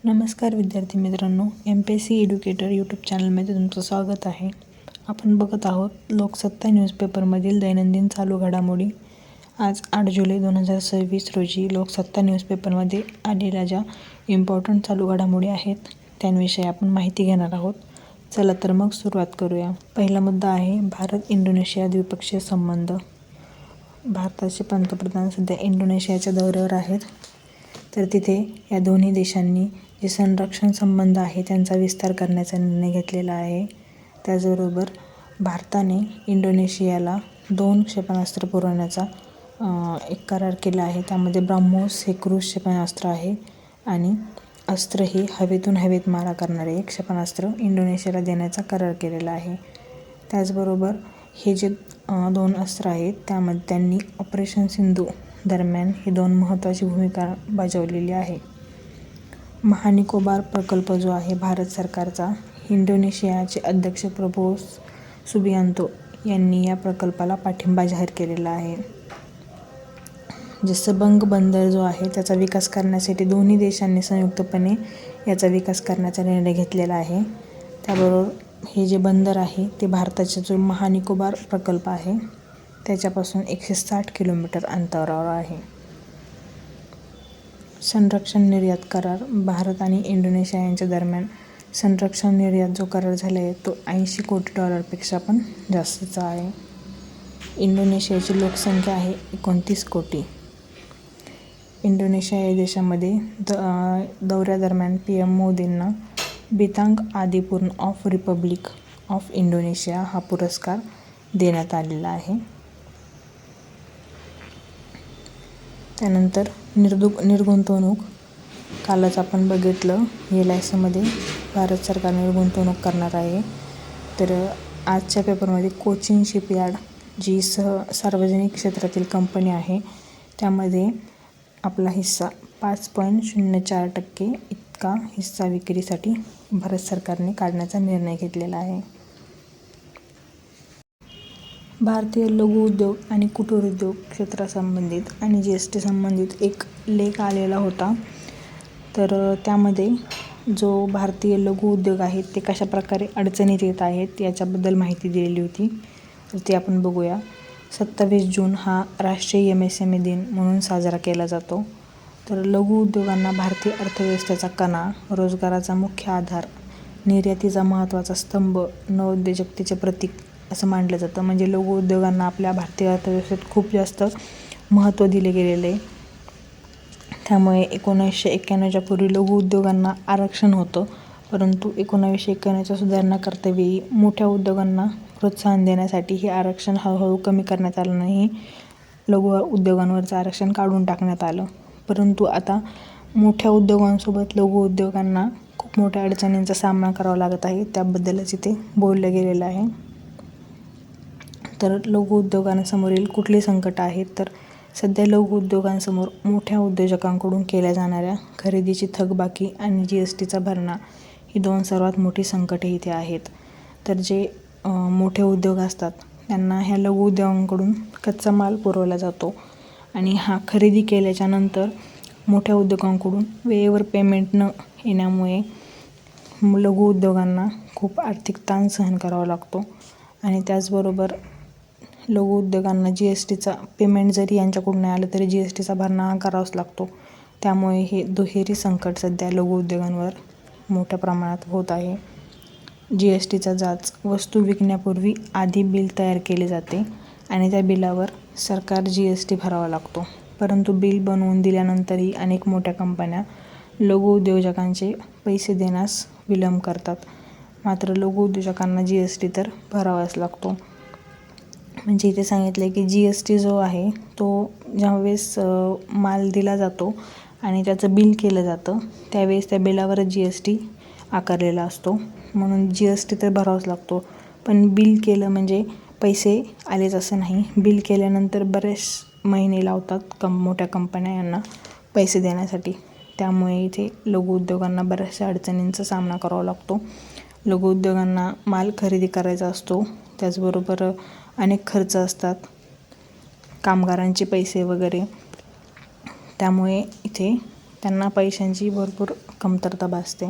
नमस्कार विद्यार्थी मित्रांनो, MPSC एड्युकेटर यूट्यूब चॅनलमध्ये तुमचं स्वागत आहे. आपण बघत आहोत लोकसत्ता न्यूजपेपरमधील दैनंदिन चालू घडामोडी. आज 8 जुलै 2026 रोजी लोकसत्ता न्यूजपेपरमध्ये आलेल्या ज्या इम्पॉर्टंट चालू घडामोडी आहेत त्यांविषयी आपण माहिती घेणार आहोत. चला तर मग सुरुवात करूया. पहिला मुद्दा आहे भारत इंडोनेशिया द्विपक्षीय संबंध. भारताचे पंतप्रधान सध्या इंडोनेशियाच्या दौऱ्यावर आहेत. तर तिथे या दोन्ही देशांनी जे संरक्षण संबंध आहे त्यांचा विस्तार करण्याचा निर्णय घेतलेला आहे. त्याचबरोबर भारताने इंडोनेशियाला 2 क्षेपणास्त्र पुरवण्याचा एक करार केला आहे. त्यामध्ये ब्राह्मोस हे क्रूझ क्षेपणास्त्र आहे आणि अस्त्र हे हवेतून हवेत मारा करणारे एक क्षेपणास्त्र इंडोनेशियाला देण्याचा करार केलेला आहे. त्याचबरोबर हे जे 2 अस्त्र आहेत त्यामध्ये त्यांनी ऑपरेशन सिंधू दरम्यान ही 2 महत्त्वाची भूमिका बजावलेली आहे. महानिकोबार प्रकल्प जो आहे भारत सरकारचा, इंडोनेशियाचे अध्यक्ष प्रबोवो सुबियांतो यांनी या प्रकल्पाला पाठिंबा जाहीर केलेला आहे. जे सबंग बंदर जो आहे त्याचा विकास करण्यासाठी दोन्ही देशांनी संयुक्तपणे याचा विकास करण्याचा निर्णय घेतलेला आहे. त्याबरोबर हे जे बंदर आहे ते भारताचा जो महानिकोबार प्रकल्प आहे त्याच्यापासून 160 किलोमीटर अंतरावर आहे. संरक्षण निर्यात करार. भारत आणि इंडोनेशिया यांच्या दरम्यान संरक्षण निर्यात जो करार झाला आहे तो $80 कोटी पण जास्तचा आहे. इंडोनेशियाची लोकसंख्या आहे 29 कोटी. इंडोनेशिया या देशामध्ये दौऱ्यादरम्यान PM मोदींना बितांग आदिपुर्ण ऑफ रिपब्लिक ऑफ इंडोनेशिया हा पुरस्कार देण्यात आलेला आहे. त्यानंतर निर्गुंतवणूक. कालच आपण बघितलं LICमध्ये भारत सरकार निर्गुंतवणूक करणार आहे. तर आजच्या पेपरमध्ये कोचिन शिपयार्ड जी सार्वजनिक क्षेत्रातील कंपनी आहे त्यामध्ये आपला हिस्सा 5.04% इतका हिस्सा विक्रीसाठी भारत सरकारने काढण्याचा निर्णय घेतलेला आहे. भारतीय लघु उद्योग आणि कुटीर उद्योग क्षेत्रासंबंधित आणि GST संबंधित एक लेख आलेला होता. तर त्यामध्ये जो भारतीय लघु उद्योग आहेत ते कशा प्रकारे अडचणीत येत आहेत याच्याबद्दल माहिती दिलेली होती. तर ते आपण बघूया. 27 जून हा राष्ट्रीय MSME दिन म्हणून साजरा केला जातो. तर लघु उद्योगांना भारतीय अर्थव्यवस्थेचा कणा, रोजगाराचा मुख्य आधार, निर्यातीचा महत्त्वाचा स्तंभ, नवोद्योजकतेचे प्रतीक असं मानलं जातं. म्हणजे लघु उद्योगांना आपल्या भारतीय अर्थव्यवस्थेत खूप जास्त महत्त्व दिले गेलेले आहे. त्यामुळे 1991च्या पूर्वी लघु उद्योगांना आरक्षण होतं, परंतु 1991च्या सुधारणा कर्तव्यी मोठ्या उद्योगांना प्रोत्साहन देण्यासाठी हे आरक्षण हळूहळू कमी करण्यात आलं नाही. लघु उद्योगांवरचं आरक्षण काढून टाकण्यात आलं. परंतु आता मोठ्या उद्योगांसोबत लघु उद्योगांना खूप मोठ्या अडचणींचा सामना करावा लागत आहे. त्याबद्दलच इथे बोललं गेलेलं आहे. तर लघु उद्योगांसमोरील कुठली संकट आहेत तर सध्या लघु उद्योगांसमोर मोठ्या उद्योजकांकडून केल्या जाणाऱ्या खरेदीची थकबाकी आणि GSTचा भरणा ही 2 सर्वात मोठी संकटे इथे आहेत. तर जे मोठे उद्योग असतात त्यांना ह्या लघु उद्योगांकडून कच्चा माल पुरवला जातो आणि हा खरेदी केल्याच्या नंतर मोठ्या उद्योगांकडून वेळेवर पेमेंट न येण्यामुळे लघु उद्योगांना खूप आर्थिक ताण सहन करावा लागतो. आणि त्याचबरोबर लघु उद्योगांना GSTचा पेमेंट जरी यांच्याकडून नाही आलं तरी GSTचा भरणा हा करावाच लागतो. त्यामुळे हे दुहेरी संकट सध्या लघु उद्योगांवर मोठ्या प्रमाणात होत आहे. GSTचा जाच. वस्तू विकण्यापूर्वी आधी बिल तयार केले जाते आणि त्या बिलावर सरकार GST भरावा लागतो. परंतु बिल बनवून दिल्यानंतरही अनेक मोठ्या कंपन्या लघु उद्योजकांचे पैसे देण्यास विलंब करतात. मात्र लघु उद्योजकांना GST तर भरावाच लागतो. म्हणजे इथे सांगितलं की GST जो आहे तो ज्यावेळेस माल दिला जातो आणि त्याचं बिल केलं जातं त्यावेळेस त्या बिलावरच GST आकारलेला असतो. म्हणून GST तर भरावाच लागतो. पण बिल केलं म्हणजे पैसे आलेच असं नाही. बिल केल्यानंतर बरेच महिने लावतात मोठ्या कंपन्या यांना पैसे देण्यासाठी. त्यामुळे इथे लघु उद्योगांना बऱ्याचशा अडचणींचा सामना करावा लागतो. लघु उद्योगांना माल खरेदी करायचा असतो. त्याचबरोबर अनेक खर्च असतात, कामगारांचे पैसे वगैरे. त्यामुळे इथे त्यांना पैशांची भरपूर कमतरता भासते.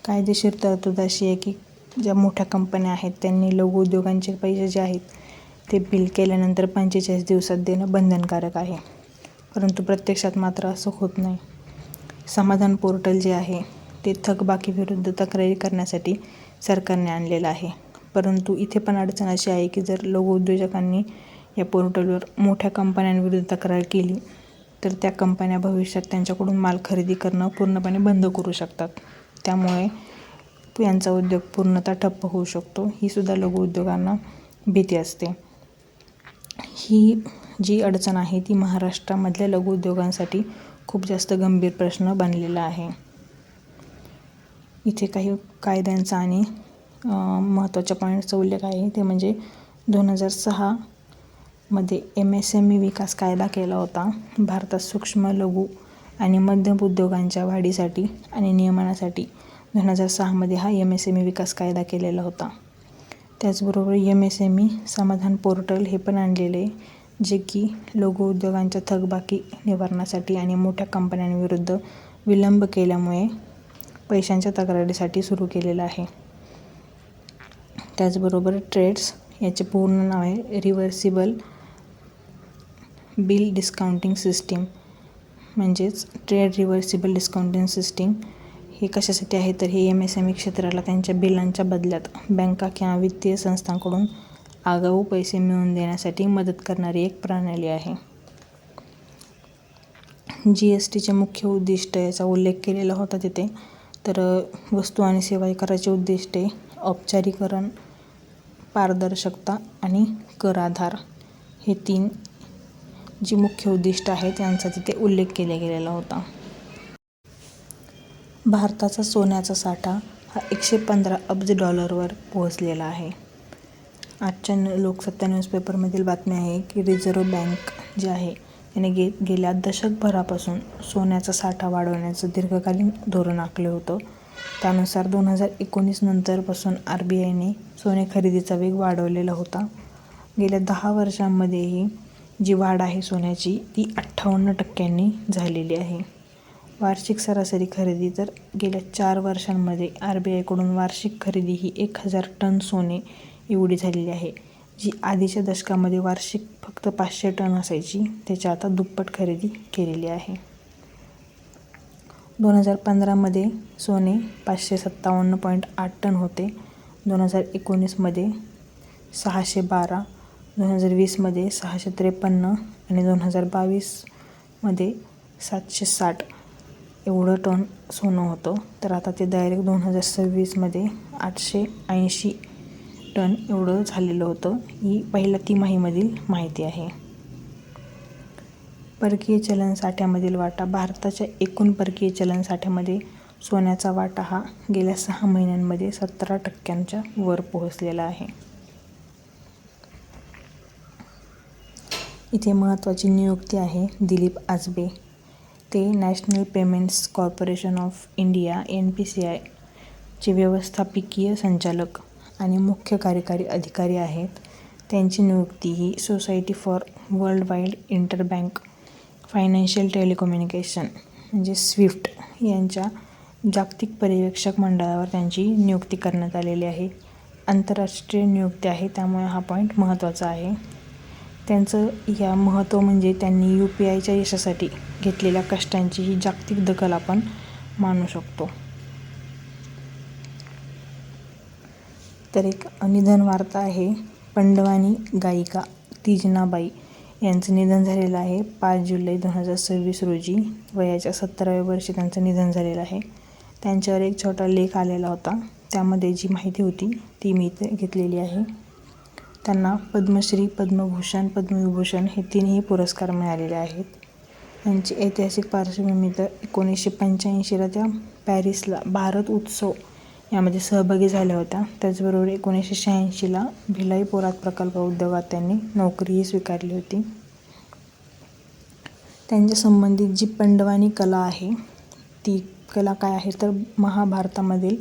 कायदेशीर तरतूद अशी आहे की ज्या मोठ्या कंपन्या आहेत त्यांनी लघु उद्योगांचे पैसे जे आहेत ते बिल केल्यानंतर 45 दिवसात देणं बंधनकारक आहे. परंतु प्रत्यक्षात मात्र असं होत नाही. समाधान पोर्टल जे आहे ते थकबाकीविरुद्ध तक्रारी करण्यासाठी सरकारने आणलेलं आहे. परंतु इथे पण अडचण अशी आहे की जर लघु उद्योजकांनी या पोर्टलवर मोठ्या कंपन्यांविरुद्ध तक्रार केली तर त्या कंपन्या भविष्यात त्यांच्याकडून माल खरेदी करणं पूर्णपणे बंद करू शकतात. त्यामुळे यांचा उद्योग पूर्णतः ठप्प होऊ शकतो. ही सुद्धा लघु उद्योगांना भीती असते. ही जी अडचण आहे ती महाराष्ट्रामधल्या लघु उद्योगांसाठी खूप जास्त गंभीर प्रश्न बनलेला आहे. इथे काही कायद्यांचा आणि महत्त्वाच्या पॉईंटचा उल्लेख आहे. ते म्हणजे 2006 मध्ये MSME विकास कायदा केला होता. भारतात सूक्ष्म, लघु आणि मध्यम उद्योगांच्या वाढीसाठी आणि नियमनासाठी 2006 मध्ये हा MSME विकास कायदा केलेला होता. त्याचबरोबर MSME समाधान पोर्टल हे पण आणलेले जे की लघु उद्योगांच्या थकबाकी निवारणासाठी आणि मोठ्या कंपन्यांविरुद्ध विलंब केल्यामुळे पैशांच्या तक्रारीसाठी सुरू केलेलं आहे. त्याचबरोबर ट्रेड्स याचे पूर्ण नाव आहे रिव्हर्सिबल बिल डिस्काउंटिंग सिस्टीम, म्हणजेच ट्रेड रिव्हर्सिबल डिस्काउंटिंग सिस्टीम. हे कशासाठी आहे तर हे MSME क्षेत्राला त्यांच्या बिलांच्या बदल्यात बँका किंवा वित्तीय संस्थांकडून आगाऊ पैसे मिळवून देण्यासाठी मदत करणारी एक प्रणाली आहे. GSTचे मुख्य उद्दिष्ट याचा उल्लेख केलेला होता तिथे. तर वस्तू आणि सेवा कराचे उद्दिष्टे औपचारिकरण, पारदर्शकता आणि कर आधार हे 3 जी मुख्य उद्दिष्ट आहेत यांचा तिथे उल्लेख केला गेलेला होता. भारताचा सोन्याचा साठा हा $115 अब्ज वर पोहोचलेला आहे. आजच्या लोकसत्ता न्यूजपेपरमधील बातमी आहे की रिझर्व्ह बँक जे आहे त्याने गेल्या दशकभरापासून सोन्याचा साठा वाढवण्याचं दीर्घकालीन धोरण आखलं होतं. त्यानुसार 2019 नंतरपासून RBIने सोने खरेदीचा वेग वाढवलेला होता. गेल्या 10 वर्षांमध्येही जी वाढ आहे सोन्याची ती 58% झालेली आहे. वार्षिक सरासरी खरेदी तर गेल्या 4 वर्षांमध्ये RBIकडून वार्षिक खरेदी ही 1000 टन सोने एवढी झालेली आहे, जी आधीच्या दशकामध्ये वार्षिक फक्त 500 टन असायची. त्याच्या आता दुप्पट खरेदी केलेली आहे. 2015 मध्ये सोने 557.8 टन होते. 2019 मध्ये 612, 2020 मध्ये 653 आणि 2022 मध्ये 760 एवढं टन सोनं होतं. तर आता ते डायरेक्ट 2026 मध्ये 880 टन एवढं झालेलं होतं. ही पहिल्या तिमाहीमधील माहिती आहे. परकीय चलन साठ्यामधील वाटा. भारताच्या एकूण परकीय चलन साठ्यामध्ये सोन्याचा वाटा हा गेल्या 6 महिन्यांमध्ये 17% वर पोहोचलेला आहे. इथे महत्त्वाची नियुक्ती आहे दिलीप आजबे. ते national payments corporation of India NPCI चे व्यवस्थापकीय संचालक आणि मुख्य कार्यकारी अधिकारी आहेत. त्यांची नियुक्ती ही Society for World Wide Interbank Financial Telecommunication म्हणजे SWIFT यांच्या जागतिक पर्यवेक्षक मंडळावर त्यांची नियुक्ती करण्यात आलेली आहे. आंतरराष्ट्रीय नियुक्ती आहे त्यामुळे हा पॉईंट महत्त्वाचा आहे. त्यांचं या महत्त्व म्हणजे त्यांनी UPIच्या यशासाठी घेतलेल्या कष्टांची ही जागतिक दखल आपण मानू शकतो. तर एक निधन वार्ता आहे. पंडवानी गायिका तीजनाबाई यांचं निधन झालेलं आहे 5 जुलै 2026 रोजी. वयाच्या 17व्या वर्षी त्यांचं निधन झालेलं आहे. त्यांच्यावर एक छोटा लेख आलेला होता. त्यामध्ये जी माहिती होती ती मी इथे घेतलेली आहे. त्यांना पद्मश्री, पद्मभूषण, पद्मविभूषण हे 3ही पुरस्कार मिळालेले आहेत. त्यांची ऐतिहासिक पार्श्वभूमी तर 1985ला त्या पॅरिसला भारत उत्सव यामध्ये सहभागी झाल्या होत्या. त्याचबरोबर 1986ला भिलाई पोलाद प्रकल्प उद्योगात त्यांनी नोकरीही स्वीकारली होती. त्यांच्या संबंधित जी पंडवानी कला आहे ती कला काय आहे तर महाभारतामधील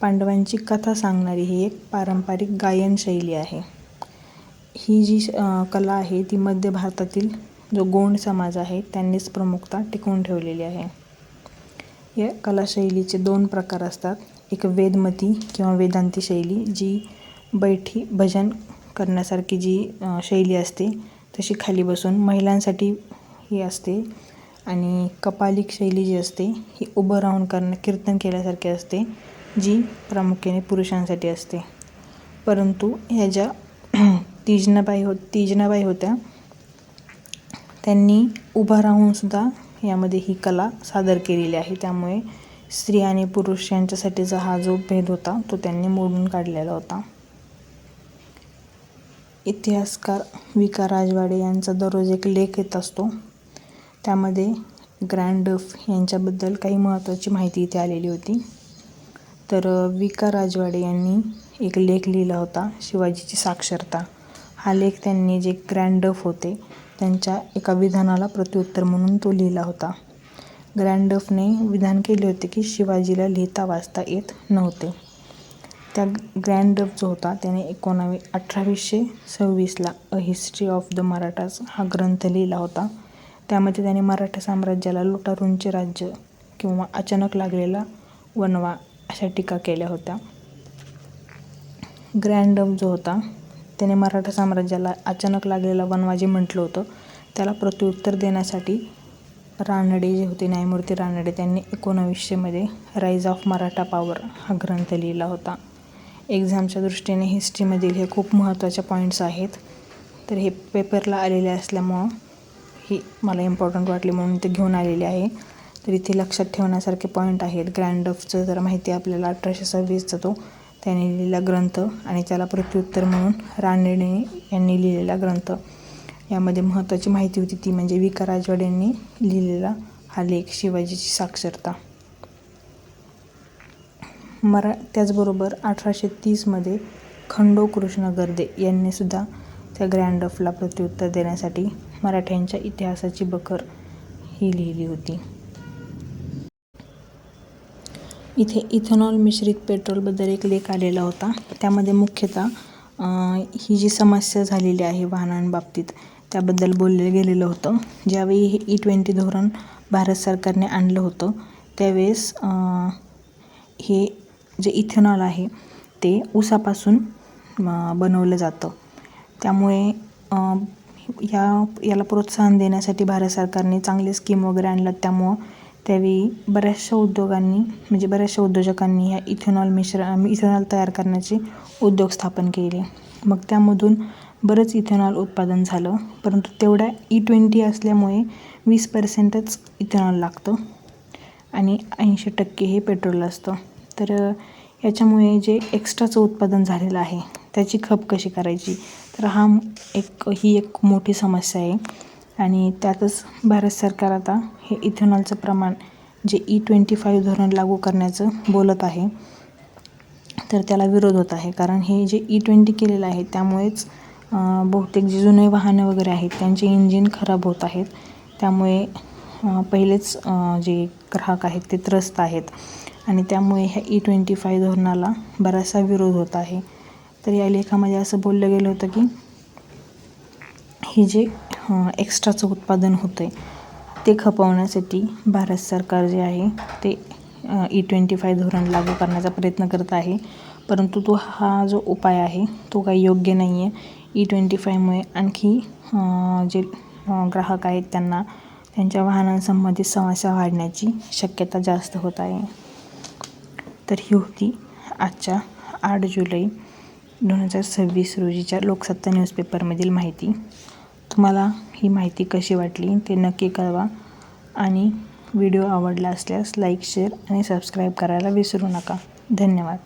पांडवांची कथा सांगणारी ही एक पारंपरिक गायन शैली आहे. ही जी कला आहे ती मध्य भारतातील जो गोंड समाज आहे त्यांनीच प्रमुखता टिकवून ठेवलेली आहे. या कलाशैलीचे 2 प्रकार असतात. एक वेदमती किंवा वेदांती शैली, जी बैठी भजन करण्यासारखी जी शैली असते तशी खाली बसून महिलांसाठी ही असते. आणि कपालिक शैली जी असते ही उभं राहून कीर्तन केल्यासारखी असते, जी प्रामुख्याने पुरुषांसाठी असते. परंतु ह्या ज्या तीजनाबाई होत्या, त्यांनी उभं राहूनसुद्धा यामध्ये ही कला सादर केलेली आहे. त्यामुळे स्त्री आणि पुरुष यांच्यासाठीचा हा जो भेद होता तो त्यांनी मोडून काढलेला होता. इतिहासकार वि. का. राजवाडे यांचा दररोज एक लेख येत असतो. त्यामध्ये ग्रँड डफ यांच्याबद्दल काही महत्त्वाची माहिती इथे आलेली होती. तर वि. का. राजवाडे यांनी एक लेख लिहिला होता, शिवाजीची साक्षरता. हा लेख त्यांनी जे ग्रँड डफ होते त्यांच्या एका विधानाला प्रत्युत्तर म्हणून तो लिहिला होता. ग्रँड डफने विधान केले होते की शिवाजीला लिहिता वाचता येत नव्हते. त्या ग्रँड डफ जो होता त्याने 1826ला a history of the Marathas हा ग्रंथ लिहिला होता. त्यामध्ये त्याने मराठा साम्राज्याला लुटारूंचे राज्य किंवा अचानक लागलेला वणवा अशा टीका केल्या होत्या. ग्रँड डफ जो होता त्याने मराठा साम्राज्याला अचानक लागलेला वणवा जे म्हटलं होतं त्याला प्रत्युत्तर देण्यासाठी रानडे जे होते, न्यायमूर्ती रानडे, त्यांनी 1900मध्ये राईज ऑफ मराठा पॉवर हा ग्रंथ लिहिला होता. एक्झामच्या दृष्टीने हिस्ट्रीमधील हे खूप महत्त्वाचे पॉईंट्स आहेत. तर हे पेपरला आलेले असल्यामुळं ही मला इम्पॉर्टंट वाटली म्हणून ते घेऊन आलेले आहे. तर इथे लक्षात ठेवण्यासारखे पॉईंट आहेत. ग्रँड डफचं जर माहिती आपल्याला 1826चा तो त्याने लिहिलेला ग्रंथ आणि त्याला प्रत्युत्तर म्हणून रानडे यांनी लिहिलेला ग्रंथ, यामध्ये महत्त्वाची माहिती होती ती म्हणजे वि. का. राजवाडे यांनी लिहिलेला हा लेख शिवाजीची साक्षरता. त्याचबरोबर 1830मध्ये खंडो कृष्ण गर्दे यांनी सुद्धा त्या ग्रँड डफला प्रत्युत्तर देण्यासाठी मराठ्यांच्या इतिहासाची बखर ही लिहिली होती. इथे इथेनॉल मिश्रित पेट्रोलबद्दल एक लेख आलेला होता. त्यामध्ये मुख्यतः ही जी समस्या झालेली आहे वाहनांबाबतीत त्याबद्दल बोललं गेलेलं होतं. ज्यावेळी हे E20 धोरण भारत सरकारने आणलं होतं त्यावेळेस हे जे इथेनॉल आहे ते ऊसापासून बनवलं जातं. त्यामुळे याला प्रोत्साहन देण्यासाठी भारत सरकारने चांगले स्कीम वगैरे आणलं. त्यामुळं त्यावेळी बऱ्याचशा उद्योजकांनी ह्या इथेनॉल तयार करण्याचे उद्योग स्थापन केले. मग त्यामधून बरंच इथेनॉल उत्पादन झालं. परंतु तेवढ्या E20 असल्यामुळे 20%च इथेनॉल लागतं आणि 80% हे पेट्रोल असतं. तर याच्यामुळे जे एक्स्ट्राचं उत्पादन झालेलं आहे त्याची खप कशी करायची, तर ही एक मोठी समस्या आहे. आणि त्यातच भारत सरकार आता हे इथेनॉलचं प्रमाण जे E25 धोरण लागू करण्याचं बोलत आहे, तर त्याला विरोध होत आहे. कारण हे जे E20 केलेलं आहे त्यामुळेच बहुतेक जे जुने वाहनं वगैरे आहेत त्यांचे इंजिन खराब होत आहेत. त्यामुळे पहिलेच जे ग्राहक आहेत ते त्रस्त आहेत आणि त्यामुळे ह्या E25 धोरणाला बराचसा विरोध होत आहे. तर या लेखामध्ये असं बोललं गेलं होतं की हे जे एक्स्ट्राचं उत्पादन होतं आहे ते खपवण्यासाठी भारत सरकार जे आहे ते E25 धोरण लागू करण्याचा प्रयत्न करत आहे. परंतु हा जो उपाय आहे तो काही योग्य नाही आहे. E25मुळे आणखी जे ग्राहक आहेत त्यांच्या वाहनांसंबंधित समस्या वाढण्याची शक्यता जास्त होत आहे. तर ही होती आजच्या 8 जुलै 2026 रोजीच्या लोकसत्ता न्यूजपेपरमधील माहिती. तुम्हाला ही माहिती कशी वाटली ते नक्की कळवा आणि व्हिडिओ आवडला असल्यास लाईक, शेअर आणि सबस्क्राईब करायला विसरू नका. धन्यवाद.